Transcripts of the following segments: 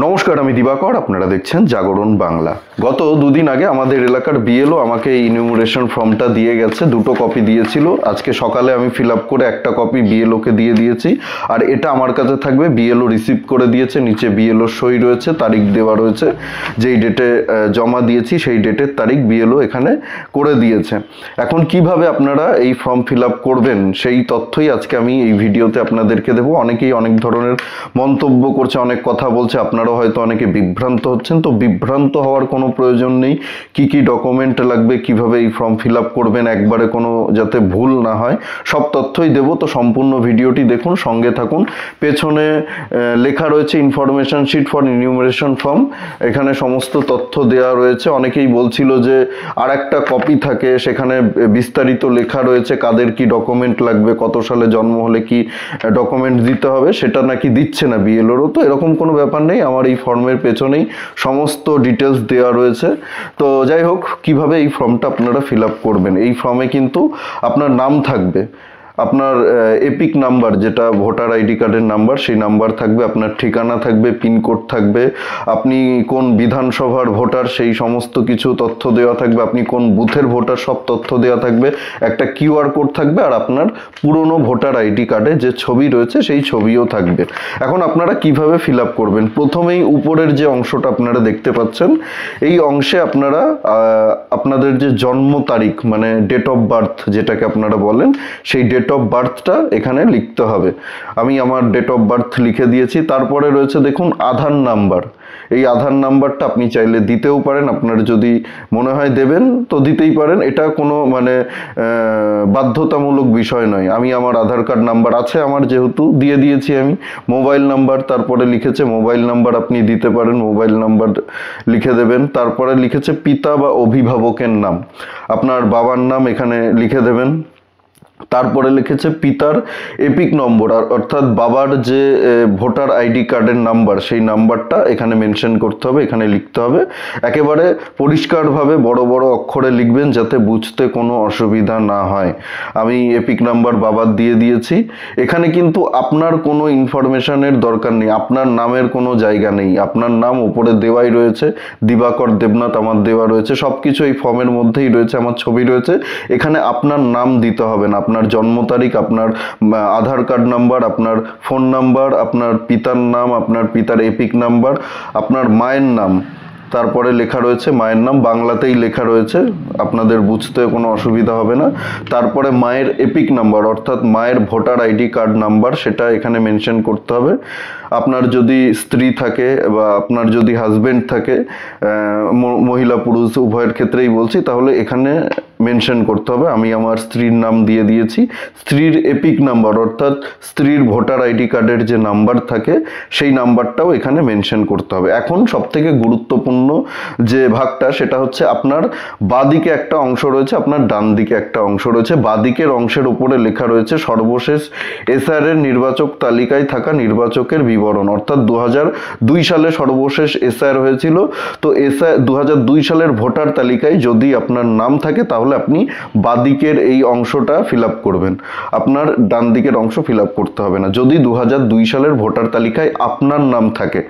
নমস্কার, আমি দিবাকর। আপনারা দেখছেন জাগরণ বাংলা। গত দুদিন আগে আমাদের এলাকার বিএলও আমাকে এই ইনিউমারেশন ফর্মটা দিয়ে গেছে। দুটো কপি দিয়েছিল। আজকে সকালে আমি ফিল আপ করে একটা কপি বিএলওকে দিয়ে দিয়েছি, আর এটা আমার কাছে থাকবে। বিএলও রিসিভ করে দিয়েছে, নিচে বিএলওর সই রয়েছে, তারিখ দেওয়া রয়েছে। যেই ডেটে জমা দিয়েছি সেই ডেটের তারিখ বিএলও এখানে করে দিয়েছে। এখন কিভাবে আপনারা এই ফর্ম ফিল আপ করবেন সেই তথ্যই আজকে আমি এই ভিডিওতে আপনাদেরকে দেবো। অনেকেই অনেক ধরনের মন্তব্য করছে, অনেক কথা বলছে, আপনারাও হয়তো অনেকে বিভ্রান্ত হচ্ছেন। তো বিভ্রান্ত হওয়ার কোনো প্রয়োজন নেই। কি কি ডকুমেন্ট লাগবে, কিভাবে এই ফর্ম ফিল আপ করবেন, একবারে কোনো যাতে ভুল না হয়, সব তথ্যই দেবো। তো সম্পূর্ণ ভিডিওটি দেখুন, সঙ্গে থাকুন। পেছনে লেখা রয়েছে information sheet for enumeration form. এখানে সমস্ত তথ্য দেওয়া রয়েছে। অনেকেই বলছিল যে আর একটা কপি থাকে, সেখানে বিস্তারিত লেখা রয়েছে কাদের কি ডকুমেন্ট লাগবে, কত সালে জন্ম হলে কি ডকুমেন্ট দিতে হবে, সেটা নাকি দিচ্ছে না বিএলওরও। তো এরকম কোনো ব্যাপার নেই, আমার এই ফর্মের পেছনেই সমস্ত ডিটেলস দেওয়া রয়েছে। তো যাই হোক, কিভাবে এই ফর্মটা আপনারা ফিল আপ করবেন। এই ফর্মে কিন্তু আপনার নাম থাকবে, আপনার এপিক নাম্বার, যেটা ভোটার আইডি কার্ডের নাম্বার, সেই নাম্বার থাকবে, আপনার ঠিকানা থাকবে, পিনকোড থাকবে, আপনি কোন বিধানসভার ভোটার সেই সমস্ত কিছু তথ্য দেওয়া থাকবে, আপনি কোন বুথের ভোটার সব তথ্য দেওয়া থাকবে, একটা কিউআর কোড থাকবে, আর আপনার পুরনো ভোটার আইডি কার্ডে যে ছবি রয়েছে সেই ছবিও থাকবে। এখন আপনারা কিভাবে ফিল আপ করবেন, প্রথমেই উপরের যে অংশটা আপনারা দেখতে পাচ্ছেন, এই অংশে আপনারা আপনাদের যে জন্ম তারিখ, মানে ডেট অফ বার্থ যেটাকে আপনারা বলেন, সেই ডেট অফ বার্থটা এখানে লিখতে হবে। আমি আমার ডেট অফ বার্থ লিখে দিয়েছি। তারপরে রয়েছে দেখুন আধার নাম্বার। এই আধার নাম্বারটা আপনি চাইলে দিতেও পারেন, আপনার যদি মনে হয় দেবেন তো দিতেই পারেন। এটা কোনো মানে বাধ্যতামূলক বিষয় নয়। আমি আমার আধার কার্ড নাম্বার আছে আমার, যেহেতু দিয়ে দিয়েছি আমি। মোবাইল নাম্বার তারপরে লিখেছে, মোবাইল নাম্বার আপনি দিতে পারেন, মোবাইল নাম্বার লিখে দেবেন। তারপরে লিখেছে পিতা বা অভিভাবকের নাম, আপনার বাবার নাম এখানে লিখে দেবেন। তারপরে লিখেছে পিতার এপিক নম্বর, অর্থাৎ বাবার যে ভোটার আইডি কার্ডের নাম্বার, সেই নাম্বারটা এখানে মেনশন করতে হবে, এখানে লিখতে হবে। একেবারে পরিষ্কারভাবে বড় বড় অক্ষরে লিখবেন, যাতে বুঝতে কোনো অসুবিধা না হয়। আমি এপিক নাম্বার বাবার দিয়ে দিয়েছি। এখানে কিন্তু আপনার কোনো ইনফরমেশনের দরকার নেই, আপনার নামের কোনো জায়গা নেই। আপনার নাম উপরে দেওয়াই রয়েছে, দিবাকর দেবনাথ আমার দেওয়া রয়েছে, সব কিছু এই ফর্মের মধ্যেই রয়েছে, আমার ছবি রয়েছে। এখানে আপনার নাম দিতে হবে না, আপনার জন্ম তারিখ, আপনার আধার কার্ড নাম্বার, আপনার ফোন নাম্বার, আপনার পিতার নাম, আপনার পিতার এপিক নাম্বার, আপনার মায়ের নাম, তারপরে লেখা রয়েছে মায়ের নাম, বাংলাতেই লেখা রয়েছে, আপনাদের বুঝতে কোনো অসুবিধা হবে না। তারপরে মায়ের এপিক নাম্বার, অর্থাৎ মায়ের ভোটার আইডি কার্ড নাম্বার, সেটা এখানে মেনশন করতে হবে। আপনার যদি স্ত্রী থাকে বা আপনার যদি হাজবেন্ড থাকে, মহিলা পুরুষ উভয়ের ক্ষেত্রেই বলছি, তাহলে এখানে মেনশন করতে হবে। আমি আমার স্ত্রীর নাম দিয়ে দিয়েছি। স্ত্রীর এপিক নাম্বার, অর্থাৎ স্ত্রীর ভোটার আইডি কার্ডের যে নাম্বার থাকে সেই নাম্বারটাও এখানে মেনশন করতে হবে। এখন সবথেকে গুরুত্বপূর্ণ যে ভাগটা, সেটা হচ্ছে আপনার বাঁদিকে একটা অংশ রয়েছে, আপনার ডান দিকে একটা অংশ রয়েছে। বাঁদিকের অংশের উপরে লেখা রয়েছে সর্বশেষ এসআর এর নির্বাচক তালিকায় থাকা নির্বাচকের বিবরণ, অর্থাৎ 2002 সালে সর্বশেষ এসআর হয়েছিল। তো এসআর 2002 সালের ভোটার তালিকায় যদি আপনার নাম থাকে, তাহলে আপনি বাঁদিকের এই অংশটা ফিল আপ করবেন, আপনার ডান দিকের অংশ ফিল আপ করতে হবে না। যদি 2002 সালের ভোটার তালিকায় আপনার নাম থাকে,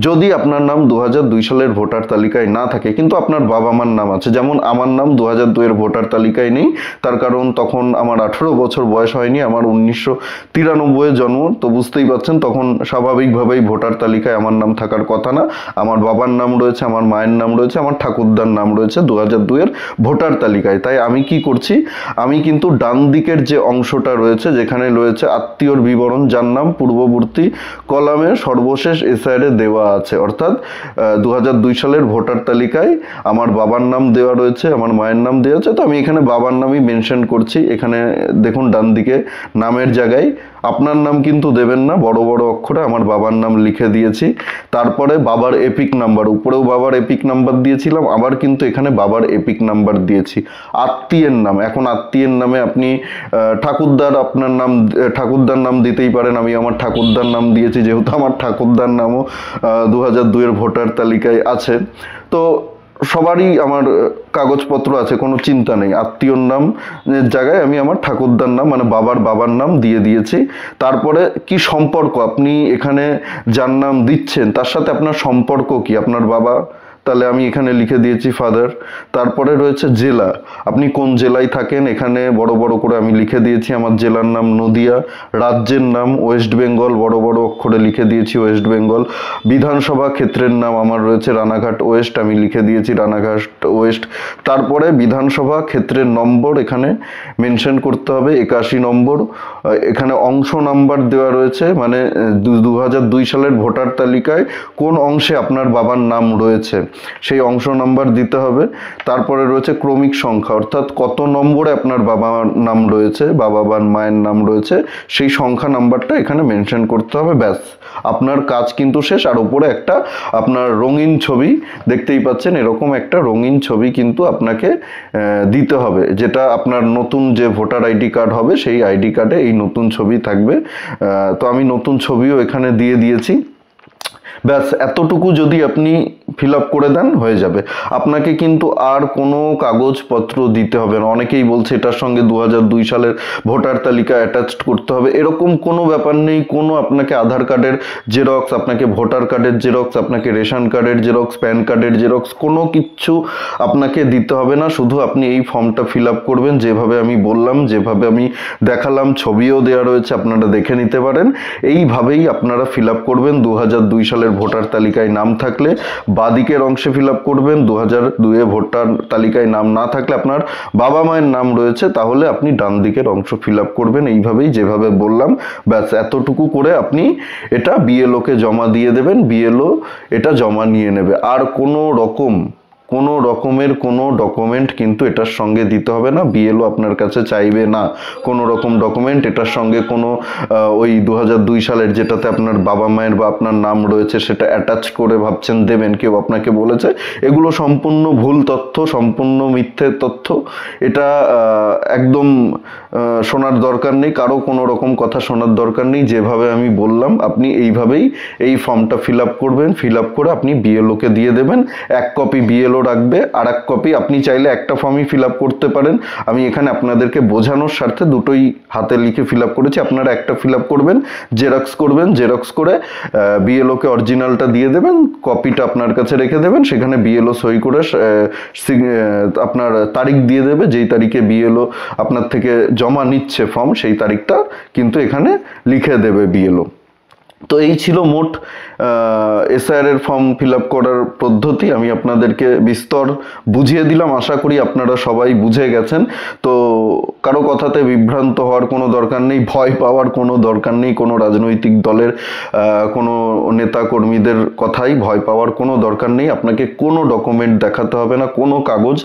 যদি আপনার নাম 2002 সালের ভোটার তালিকায় না থাকে কিন্তু আপনার বাবা মার নাম আছে, যেমন আমার নাম 2002 এর ভোটার তালিকায় নেই, তার কারণ তখন আমার 18 বছর বয়স হয়নি, আমার 1993 জন্ম। তো বুঝতেই পারছেন, তখন স্বাভাবিকভাবেই ভোটার তালিকায় আমার নাম থাকার কথা না। আমার বাবার নাম রয়েছে, আমার মায়ের নাম রয়েছে, আমার ঠাকুরদার নাম রয়েছে 2002 এর ভোটার তালিকায়। তাই আমি কি করছি, আমি কিন্তু ডান দিকের যে অংশটা রয়েছে, যেখানে রয়েছে আত্মীয়র বিবরণ, যার নাম পূর্ববর্তী কলামে সর্বশেষ এসআইআরে দেওয়া আছে, অর্থাৎ 2002 সালের ভোটার তালিকায় আমার বাবার নাম দেওয়া রয়েছে, আমার মায়ের নাম দেওয়া আছে। তো আমি এখানে বাবার নামই মেনশন করছি। এখানে দেখুন ডান দিকে নামের জায়গায় আপনার নাম কিন্তু দেবেন না, বড় বড় অক্ষরে আমার বাবার নাম লিখে দিয়েছি। তারপরে বাবার এপিক নাম্বার, উপরেও বাবার এপিক নাম্বার দিয়েছিলাম, আবার কিন্তু এখানে বাবার এপিক নাম্বার দিয়েছি। আত্মীয়ের নাম, এখন আত্মীয়ের নামে আপনি ঠাকুরদার, আপনার নাম ঠাকুরদার নাম দিতেই পারেন। আমি আমার ঠাকুরদার নাম দিয়েছি, যেহেতু আমার ঠাকুরদার নামও 2002 এর ভোটার তালিকায় আছে। তো সবারই আমার কাগজপত্র আছে, কোনো চিন্তা নেই। আত্মীয়র নাম জায়গায় আমি আমার ঠাকুরদার নাম মানে বাবার নাম দিয়ে দিয়েছি। তারপরে কি সম্পর্ক, আপনি এখানে যার নাম দিচ্ছেন তার সাথে আপনার সম্পর্ক কি, আপনার বাবা, তাহলে আমি এখানে লিখে দিয়েছি ফাদার। তারপরে রয়েছে জেলা, আপনি কোন জেলায় থাকেন, এখানে বড় বড় করে আমি লিখে দিয়েছি আমার জেলার নাম নদিয়া। রাজ্যের নাম ওয়েস্ট বেঙ্গল, বড় বড় অক্ষরে লিখে দিয়েছি ওয়েস্ট বেঙ্গল। বিধানসভা ক্ষেত্রের নাম আমার রয়েছে রানাঘাট ওয়েস্ট, আমি লিখে দিয়েছি রানাঘাট ওয়েস্ট। তারপরে বিধানসভা ক্ষেত্রের নম্বর এখানে মেনশন করতে হবে 81 নম্বর। এখানে অংশ নাম্বার দেওয়া রয়েছে, মানে 2002 সালের ভোটার তালিকায় কোন অংশে আপনার বাবার নাম রয়েছে সেই অংশ নাম্বার দিতে হবে। তারপরে রয়েছে ক্রমিক সংখ্যা, অর্থাৎ কত নম্বরে আপনার বাবার নাম রয়েছে, বাবা বা মায়ের নাম রয়েছে, সেই সংখ্যা নাম্বারটা এখানে মেনশন করতে হবে। ব্যাস, আপনার কাজ কিন্তু শেষ। আর উপরে একটা আপনার রঙিন ছবি দেখতেই পাচ্ছেন, এরকম একটা রঙিন ছবি কিন্তু আপনাকে দিতে হবে, যেটা আপনার নতুন যে ভোটার আইডি কার্ড হবে সেই আইডি কার্ডে এই নতুন ছবি থাকবে। তো আমি নতুন ছবিও এখানে দিয়ে দিয়েছি। ব্যাস, এতটুকু যদি আপনি ফিল আপ করে দেন হয়ে যাবে। আপনাকে কিন্তু আর কোনো কাগজপত্র দিতে হবে না। অনেকেই বলছে এটার সঙ্গে 2002 সালের ভোটার তালিকা অ্যাটাচড করতে হবে, এরকম কোনো ব্যাপার নেই। কোনো আপনাকে আধার কার্ডের জেরক্স, আপনাকে ভোটার কার্ডের জেরক্স, আপনাকে রেশন কার্ডের জেরক্স, প্যান কার্ডের জেরক্স, কোনো কিচ্ছু আপনাকে দিতে হবে না। শুধু আপনি এই ফর্মটা ফিল আপ করবেন যেভাবে আমি বললাম, যেভাবে আমি দেখালাম, ছবিও দেওয়া রয়েছে, আপনারা দেখে নিতে পারেন। এইভাবেই আপনারা ফিল আপ করবেন। 2002 সালের ভোটার তালিকায় নাম থাকলে বাদিকের অংশে ফিল আপ করবেন, 2002 ভোটার তালিকায় নাম না থাকলে আপনার বাবা মায়ের নাম রয়েছে তাহলে আপনি ডান দিকের অংশ ফিল আপ করবেন, এইভাবেই যেভাবে বললাম। ব্যাস, এতটুকু করে আপনি এটা বিএলওকে জমা দিয়ে দেবেন, বিএলও এটা জমা নিয়ে নেবে। আর কোনো রকমের কোনো ডকুমেন্ট কিন্তু এটার সঙ্গে দিতে হবে না, বিএলও আপনার কাছে চাইবে না কোনো রকম ডকুমেন্ট। এটার সঙ্গে কোনো ওই 2002 সালের যেটাতে আপনার বাবা মায়ের বা আপনার নাম রয়েছে সেটা অ্যাটাচ করে ভাবছেন দেবেন, কেউ আপনাকে বলেছে, এগুলো সম্পূর্ণ ভুল তথ্য, সম্পূর্ণ মিথ্যে তথ্য। এটা একদম শোনার দরকার নেই, কারো কোনো রকম কথা শোনার দরকার নেই। যেভাবে আমি বললাম আপনি এইভাবেই এই ফর্মটা ফিল আপ করবেন, ফিল আপ করে আপনি বিএলওকে দিয়ে দেবেন। এক কপি বিএলও রাখবে, আর এক কপি আপনি চাইলে একটা ফর্মই ফিল আপ করতে পারেন। আমি এখানে আপনাদেরকে বোঝানোর স্বার্থে দুটোই হাতে লিখে ফিল আপ করেছি। আপনারা একটা ফিল আপ করবেন, জেরক্স করবেন, জেরক্স করে বিএলওকে অরিজিনালটা দিয়ে দেবেন, কপিটা আপনার কাছে রেখে দেবেন। সেখানে বিএলও সই করে আপনার তারিখ দিয়ে দেবে, যেই তারিখে বিএলও আপনার থেকে জমা নিচ্ছে ফর্ম সেই তারিখটা কিন্তু এখানে লিখে দেবে বিএলও। তো এই ছিল মোট এসআইআর এর ফর্ম ফিল আপ করার পদ্ধতি। আমি আপনাদেরকে বিস্তর বুঝিয়ে দিলাম, আশা করি আপনারা সবাই বুঝে গেছেন। তো কারো কথাতে বিভ্রান্ত হওয়ার কোনো দরকার নেই, ভয় পাওয়ার কোনো দরকার নেই, কোনো রাজনৈতিক দলের কোনো নেতা কর্মীদের কথাই ভয় পাওয়ার কোনো দরকার নেই। আপনাকে কোনো ডকুমেন্ট দেখাতে হবে না, কোনো কাগজ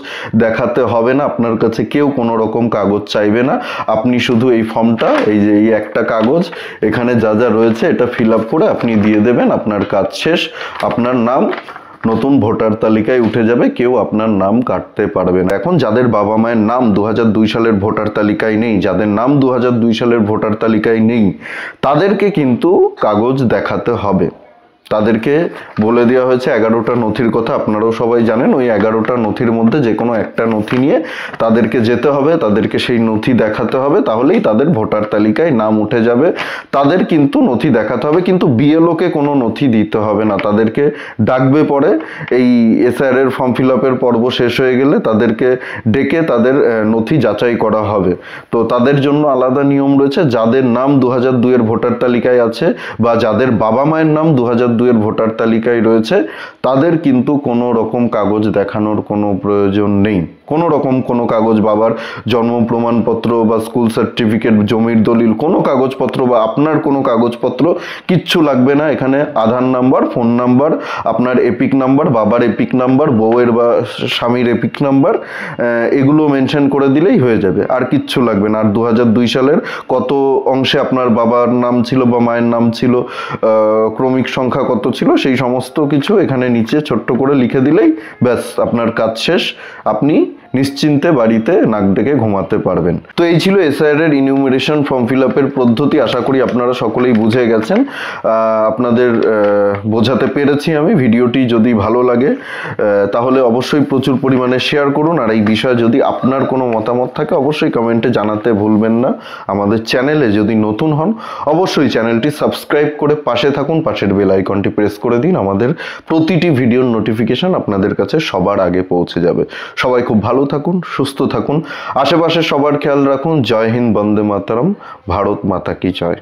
দেখাতে হবে না, আপনার কাছে কেউ কোনো রকম কাগজ চাইবে না। আপনি শুধু এই ফর্মটা, এই যে এই একটা কাগজ এখানে যা যা রয়েছে এটা ফিল আপ করে আপনি দিয়ে দেবেন, আপনার কাজ শেষ। আপনার নাম নতুন ভোটার তালিকায় উঠে যাবে, কেউ আপনার নাম কাটতে পারবে না। এখন যাদের বাবা মায়ের নাম 2002 সালের ভোটার তালিকায় নেই, যাদের নাম 2002 সালের ভোটার তালিকায় নেই, তাদেরকে কিন্তু কাগজ দেখাতে হবে। তাদেরকে বলে দেওয়া হয়েছে 11টা নথির কথা, আপনারাও সবাই জানেন। ওই 11টা নথির মধ্যে যে কোনো একটা নথি নিয়ে তাদেরকে যেতে হবে, তাদেরকে সেই নথি দেখাতে হবে, তাহলেই তাদের ভোটার তালিকায় নাম উঠে যাবে। তাদের কিন্তু নথি দেখাতে হবে, কিন্তু বিএলওকে কোনো নথি দিতে হবে না। তাদেরকে ডাকবে পরে, এই এসআইআর এর ফর্ম ফিল আপের পর্ব শেষ হয়ে গেলে তাদেরকে ডেকে তাদের নথি যাচাই করা হবে। তো তাদের জন্য আলাদা নিয়ম রয়েছে। যাদের নাম 2002 এর ভোটার তালিকায় আছে বা যাদের বাবা মায়ের নাম 2002 এর ভোটার তালিকায় রয়েছে, তাদের কিন্তু কোনো রকম কাগজ দেখানোর কোনো প্রয়োজন নেই। কোনো রকম কোনো কাগজ, বাবার জন্ম প্রমাণপত্র বা স্কুল সার্টিফিকেট, জমির দলিল, কোনো কাগজপত্র বা আপনার কোনো কাগজপত্র কিচ্ছু লাগবে না। এখানে আধার নাম্বার, ফোন নাম্বার, আপনার এপিক নাম্বার, বাবার এপিক নাম্বার, বউয়ের বা স্বামীর এপিক নাম্বার, এগুলো মেনশন করে দিলেই হয়ে যাবে, আর কিচ্ছু লাগবে না। আর 2002 সালের কত অংশে আপনার বাবার নাম ছিল বা মায়ের নাম ছিল, ক্রমিক সংখ্যা কত ছিল, সেই সমস্ত কিছু এখানে নিচে ছোট্ট করে লিখে দিলেই ব্যাস আপনার কাজ শেষ। আপনি নিশ্চিন্তে বাড়িতে নাক ডেকে ঘুমাতে পারবেন। তো এই ছিল এসআইআর এর ইনিউমারেশন ফর্ম ফিল আপের পদ্ধতি। আশা করি আপনারা সকলেই বুঝে গেছেন। আপনাদের বোঝাতে পেরেছি আমি। ভিডিওটি যদি ভালো লাগে তাহলে অবশ্যই প্রচুর পরিমাণে শেয়ার করুন। আর এই বিষয়ে যদি আপনার কোনো মতামত থাকে অবশ্যই কমেন্টে জানাতে ভুলবেন না। আমাদের চ্যানেলে যদি নতুন হন অবশ্যই চ্যানেলটি সাবস্ক্রাইব করে পাশে থাকুন, পাশের বেল আইকনটি প্রেস করে দিন। আমাদের প্রতিটি ভিডিওর নোটিফিকেশন আপনাদের কাছে সবার আগে পৌঁছে যাবে। সবাই খুব ভালো থাকুন, সুস্থ থাকুন, আশেপাশে সবার খেয়াল রাখুন। জয় হিন্দ, বন্দে মাতরম, ভারত মাতা কি জয়।